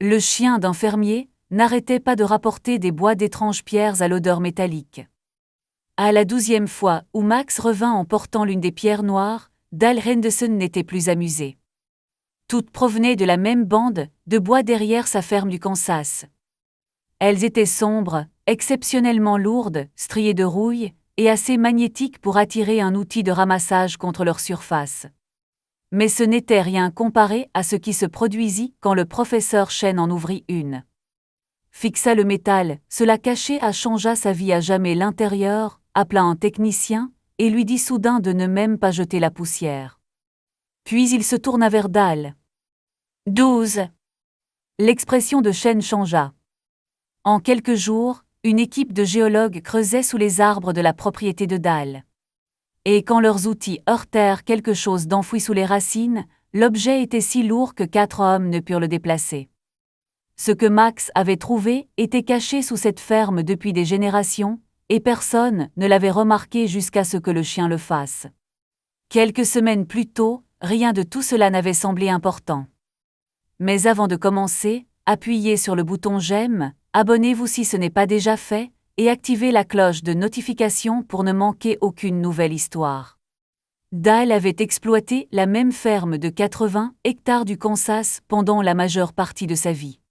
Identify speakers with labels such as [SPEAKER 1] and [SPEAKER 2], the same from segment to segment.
[SPEAKER 1] Le chien d'un fermier n'arrêtait pas de rapporter des bois d'étranges pierres à l'odeur métallique. À la 12e fois où Max revint en portant l'une des pierres noires, Dal Henderson n'était plus amusé. Toutes provenaient de la même bande de bois derrière sa ferme du Kansas. Elles étaient sombres, exceptionnellement lourdes, striées de rouille, et assez magnétiques pour attirer un outil de ramassage contre leur surface. Mais ce n'était rien comparé à ce qui se produisit quand le professeur Chen en ouvrit une. Fixa le métal, se la cachait changea sa vie à jamais l'intérieur, appela un technicien, et lui dit soudain de ne même pas jeter la poussière. Puis il se tourna vers Dal. 12. L'expression de Chen changea. En quelques jours, une équipe de géologues creusait sous les arbres de la propriété de Dal. Et quand leurs outils heurtèrent quelque chose d'enfoui sous les racines, l'objet était si lourd que 4 hommes ne purent le déplacer. Ce que Max avait trouvé était caché sous cette ferme depuis des générations, et personne ne l'avait remarqué jusqu'à ce que le chien le fasse. Quelques semaines plus tôt, rien de tout cela n'avait semblé important. Mais avant de commencer, appuyez sur le bouton j'aime, abonnez-vous si ce n'est pas déjà fait, et activez la cloche de notification pour ne manquer aucune nouvelle histoire. Dal avait exploité la même ferme de 80 hectares du Kansas pendant la majeure partie de sa vie.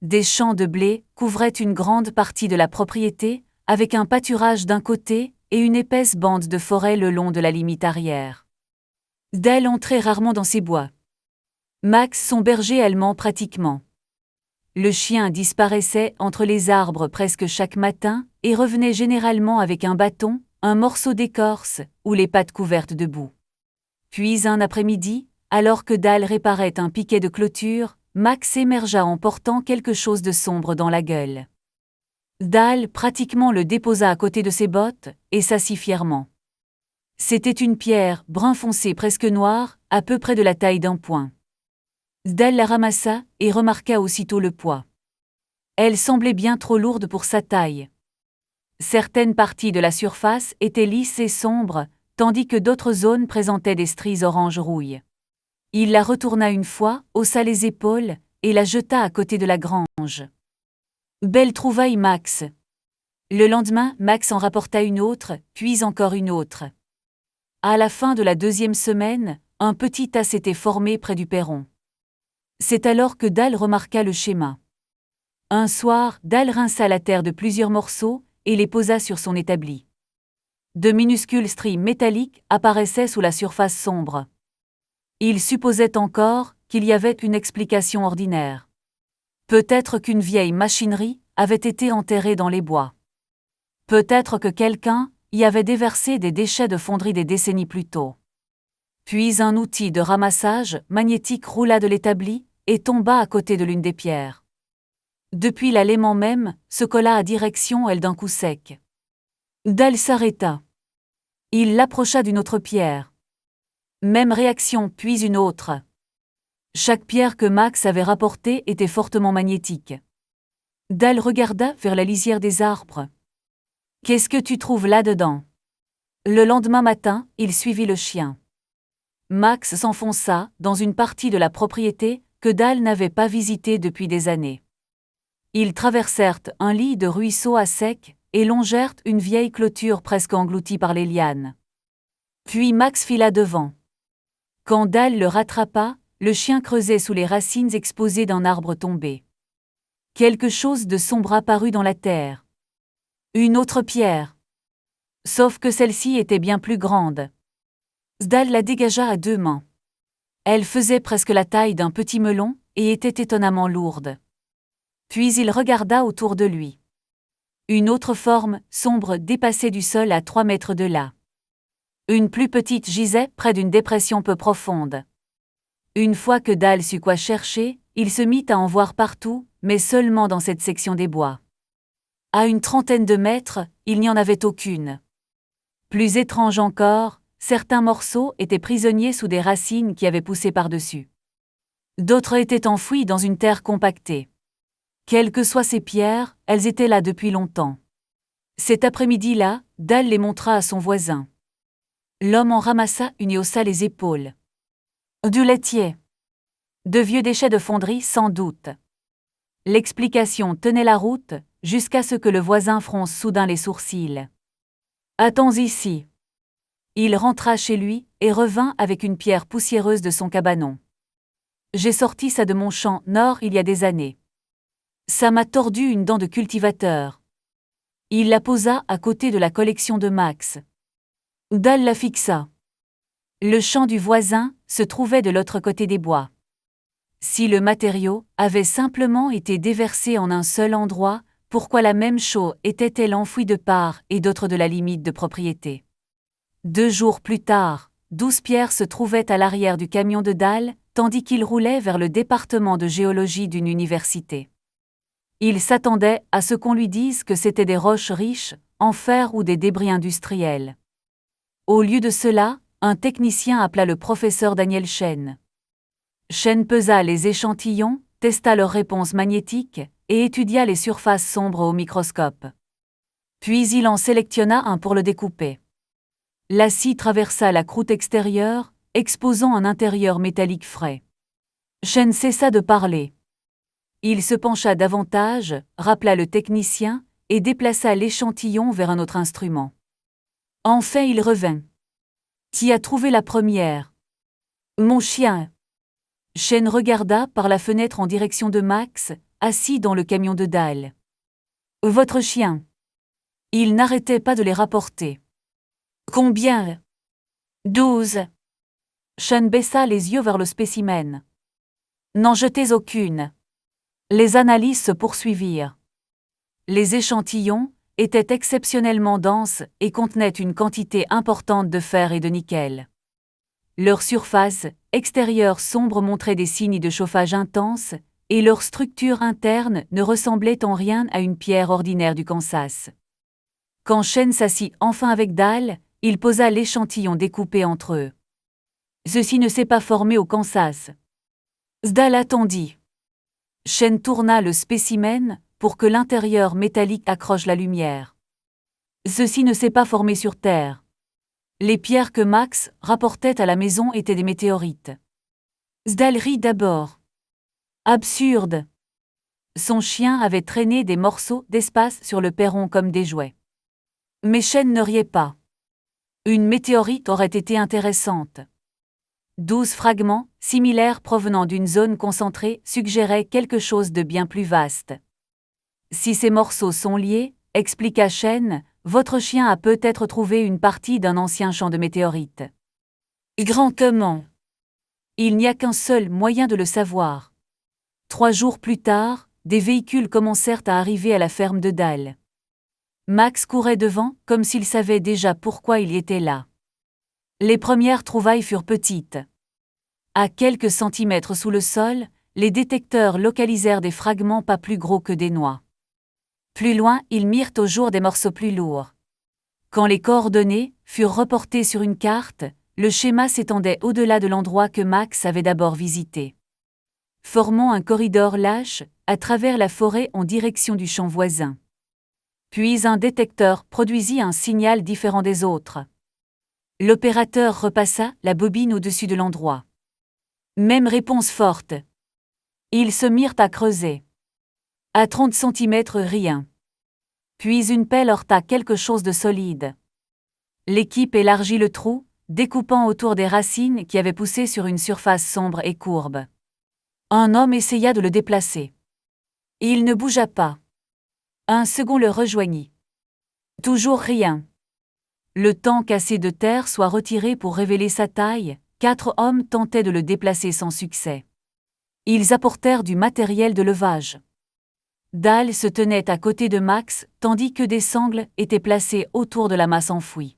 [SPEAKER 1] Des champs de blé couvraient une grande partie de la propriété, avec un pâturage d'un côté et une épaisse bande de forêt le long de la limite arrière. Dal entrait rarement dans ces bois. Max son berger allemand pratiquement. Le chien disparaissait entre les arbres presque chaque matin et revenait généralement avec un bâton, un morceau d'écorce ou les pattes couvertes de boue. Puis un après-midi, alors que Dal réparait un piquet de clôture, Max émergea en portant quelque chose de sombre dans la gueule. Dal pratiquement le déposa à côté de ses bottes et s'assit fièrement. C'était une pierre brun foncé presque noire, à peu près de la taille d'un poing. Dal la ramassa et remarqua aussitôt le poids. Elle semblait bien trop lourde pour sa taille. Certaines parties de la surface étaient lisses et sombres, tandis que d'autres zones présentaient des stries orange-rouille. Il la retourna une fois, haussa les épaules et la jeta à côté de la grange. Belle trouvaille, Max. Le lendemain, Max en rapporta une autre, puis encore une autre. À la fin de la 2e semaine, un petit tas s'était formé près du perron. C'est alors que Dal remarqua le schéma. Un soir, Dal rinça la terre de plusieurs morceaux et les posa sur son établi. De minuscules stries métalliques apparaissaient sous la surface sombre. Il supposait encore qu'il y avait une explication ordinaire. Peut-être qu'une vieille machinerie avait été enterrée dans les bois. Peut-être que quelqu'un y avait déversé des déchets de fonderie des décennies plus tôt. Puis un outil de ramassage magnétique roula de l'établi et tomba à côté de l'une des pierres. Depuis l'allément même, se colla à direction elle d'un coup sec. Dal s'arrêta. Il l'approcha d'une autre pierre. Même réaction, puis une autre. Chaque pierre que Max avait rapportée était fortement magnétique. Dal regarda vers la lisière des arbres. « Qu'est-ce que tu trouves là-dedans » Le lendemain matin, il suivit le chien. Max s'enfonça dans une partie de la propriété que Dal n'avait pas visitée depuis des années. Ils traversèrent un lit de ruisseau à sec et longèrent une vieille clôture presque engloutie par les lianes. Puis Max fila devant. Quand Dal le rattrapa, le chien creusait sous les racines exposées d'un arbre tombé. Quelque chose de sombre apparut dans la terre. Une autre pierre. Sauf que celle-ci était bien plus grande. Dal la dégagea à 2 mains. Elle faisait presque la taille d'un petit melon et était étonnamment lourde. Puis il regarda autour de lui. Une autre forme, sombre, dépassait du sol à 3 mètres de là. Une plus petite gisait près d'une dépression peu profonde. Une fois que Dal sut quoi chercher, il se mit à en voir partout, mais seulement dans cette section des bois. À une 30aine de mètres, il n'y en avait aucune. Plus étrange encore, certains morceaux étaient prisonniers sous des racines qui avaient poussé par-dessus. D'autres étaient enfouis dans une terre compactée. Quelles que soient ces pierres, elles étaient là depuis longtemps. Cet après-midi-là, Dal les montra à son voisin. L'homme en ramassa une et haussa les épaules. Du laitier. De vieux déchets de fonderie sans doute. L'explication tenait la route, jusqu'à ce que le voisin fronce soudain les sourcils. « Attends ici. » Il rentra chez lui et revint avec une pierre poussiéreuse de son cabanon. « J'ai sorti ça de mon champ nord il y a des années. Ça m'a tordu une dent de cultivateur. » Il la posa à côté de la collection de Max. Dal la fixa. Le champ du voisin se trouvait de l'autre côté des bois. Si le matériau avait simplement été déversé en un seul endroit, pourquoi la même chaux était-elle enfouie de part et d'autre de la limite de propriété? 2 jours plus tard, 12 pierres se trouvaient à l'arrière du camion de Dal, tandis qu'il roulait vers le département de géologie d'une université. Il s'attendait à ce qu'on lui dise que c'étaient des roches riches, en fer ou des débris industriels. Au lieu de cela, un technicien appela le professeur Daniel Chen. Chen pesa les échantillons, testa leur réponse magnétique et étudia les surfaces sombres au microscope. Puis il en sélectionna un pour le découper. La scie traversa la croûte extérieure, exposant un intérieur métallique frais. Chen cessa de parler. Il se pencha davantage, rappela le technicien et déplaça l'échantillon vers un autre instrument. Enfin il revint. Qui a trouvé la première? Mon chien. Chen regarda par la fenêtre en direction de Max, assis dans le camion de Dal. Votre chien. Il n'arrêtait pas de les rapporter. Combien? 12. Chen baissa les yeux vers le spécimen. N'en jetez aucune. Les analyses se poursuivirent. Les échantillons étaient exceptionnellement denses et contenaient une quantité importante de fer et de nickel. Leur surface extérieure sombre montrait des signes de chauffage intense, et leur structure interne ne ressemblait en rien à une pierre ordinaire du Kansas. Quand Chen s'assit enfin avec Dal, il posa l'échantillon découpé entre eux. Ceci ne s'est pas formé au Kansas. Dal attendit. Chen tourna le spécimen pour que l'intérieur métallique accroche la lumière. Ceci ne s'est pas formé sur Terre. Les pierres que Max rapportait à la maison étaient des météorites. Dal rit d'abord. Absurde. Son chien avait traîné des morceaux d'espace sur le perron comme des jouets. Mais Chen ne riait pas. Une météorite aurait été intéressante. 12 fragments, similaires provenant d'une zone concentrée, suggéraient quelque chose de bien plus vaste. Si ces morceaux sont liés, expliqua Chen, votre chien a peut-être trouvé une partie d'un ancien champ de météorites. Grand comment? Il n'y a qu'un seul moyen de le savoir. 3 jours plus tard, des véhicules commencèrent à arriver à la ferme de Dal. Max courait devant, comme s'il savait déjà pourquoi il était là. Les premières trouvailles furent petites. À quelques centimètres sous le sol, les détecteurs localisèrent des fragments pas plus gros que des noix. Plus loin, ils mirent au jour des morceaux plus lourds. Quand les coordonnées furent reportées sur une carte, le schéma s'étendait au-delà de l'endroit que Max avait d'abord visité. Formant un corridor lâche, à travers la forêt en direction du champ voisin. Puis un détecteur produisit un signal différent des autres. L'opérateur repassa la bobine au-dessus de l'endroit. Même réponse forte. Ils se mirent à creuser. À 30 centimètres, rien. Puis une pelle heurta quelque chose de solide. L'équipe élargit le trou, découpant autour des racines qui avaient poussé sur une surface sombre et courbe. Un homme essaya de le déplacer. Il ne bougea pas. Un second le rejoignit. Toujours rien. Le temps qu'assez de terre soit retiré pour révéler sa taille, 4 hommes tentaient de le déplacer sans succès. Ils apportèrent du matériel de levage. Dal se tenait à côté de Max, tandis que des sangles étaient placées autour de la masse enfouie.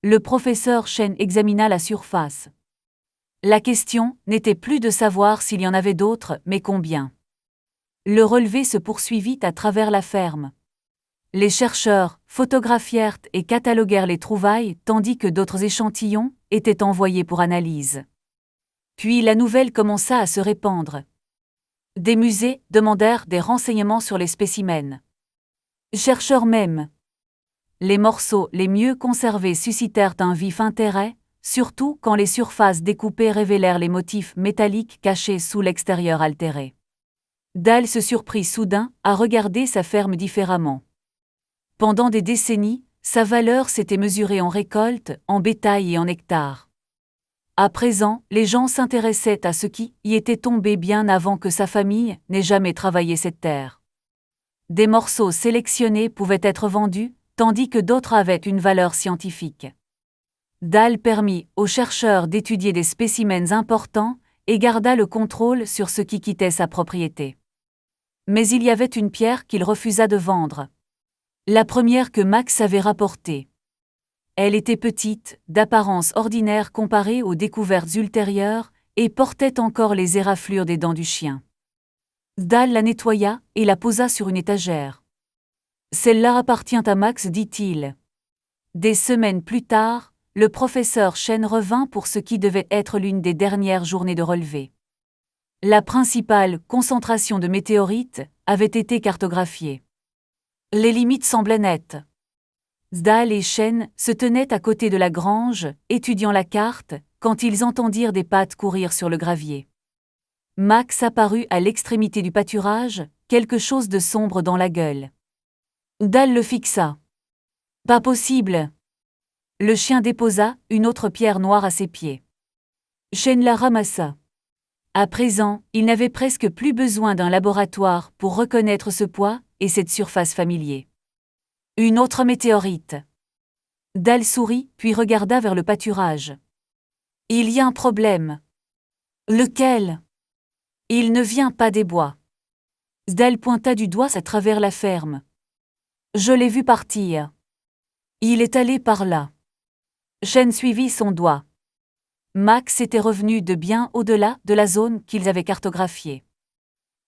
[SPEAKER 1] Le professeur Chen examina la surface. La question n'était plus de savoir s'il y en avait d'autres, mais combien. Le relevé se poursuivit à travers la ferme. Les chercheurs photographièrent et cataloguèrent les trouvailles, tandis que d'autres échantillons étaient envoyés pour analyse. Puis la nouvelle commença à se répandre. Des musées demandèrent des renseignements sur les spécimens. Chercheurs même. Les morceaux les mieux conservés suscitèrent un vif intérêt, surtout quand les surfaces découpées révélèrent les motifs métalliques cachés sous l'extérieur altéré. Dal se surprit soudain à regarder sa ferme différemment. Pendant des décennies, sa valeur s'était mesurée en récoltes, en bétail et en hectares. À présent, les gens s'intéressaient à ce qui y était tombé bien avant que sa famille n'ait jamais travaillé cette terre. Des morceaux sélectionnés pouvaient être vendus, tandis que d'autres avaient une valeur scientifique. Dal permit aux chercheurs d'étudier des spécimens importants et garda le contrôle sur ce qui quittait sa propriété. Mais il y avait une pierre qu'il refusa de vendre. La première que Max avait rapportée. Elle était petite, d'apparence ordinaire comparée aux découvertes ultérieures, et portait encore les éraflures des dents du chien. Dal la nettoya et la posa sur une étagère. « Celle-là appartient à Max, dit-il. » Des semaines plus tard, le professeur Chen revint pour ce qui devait être l'une des dernières journées de relevé. La principale concentration de météorites avait été cartographiée. Les limites semblaient nettes. Dal et Chen se tenaient à côté de la grange, étudiant la carte, quand ils entendirent des pattes courir sur le gravier. Max apparut à l'extrémité du pâturage, quelque chose de sombre dans la gueule. Dal le fixa. « Pas possible !» Le chien déposa une autre pierre noire à ses pieds. Chen la ramassa. À présent, il n'avait presque plus besoin d'un laboratoire pour reconnaître ce poids et cette surface familier. Une autre météorite. Dal sourit, puis regarda vers le pâturage. Il y a un problème. Lequel? Il ne vient pas des bois. Dal pointa du doigt à travers la ferme. Je l'ai vu partir. Il est allé par là. Chen suivit son doigt. Max était revenu de bien au-delà de la zone qu'ils avaient cartographiée.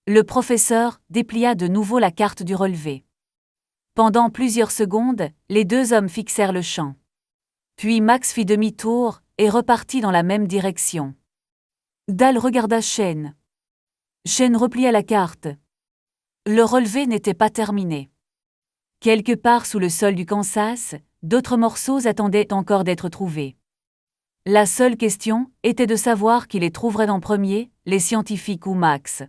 [SPEAKER 1] Le professeur déplia de nouveau la carte du relevé. Pendant plusieurs secondes, les deux hommes fixèrent le champ. Puis Max fit demi-tour et repartit dans la même direction. Dal regarda Chen. Chen replia la carte. Le relevé n'était pas terminé. Quelque part sous le sol du Kansas, d'autres morceaux attendaient encore d'être trouvés. La seule question était de savoir qui les trouverait en premier, les scientifiques ou Max.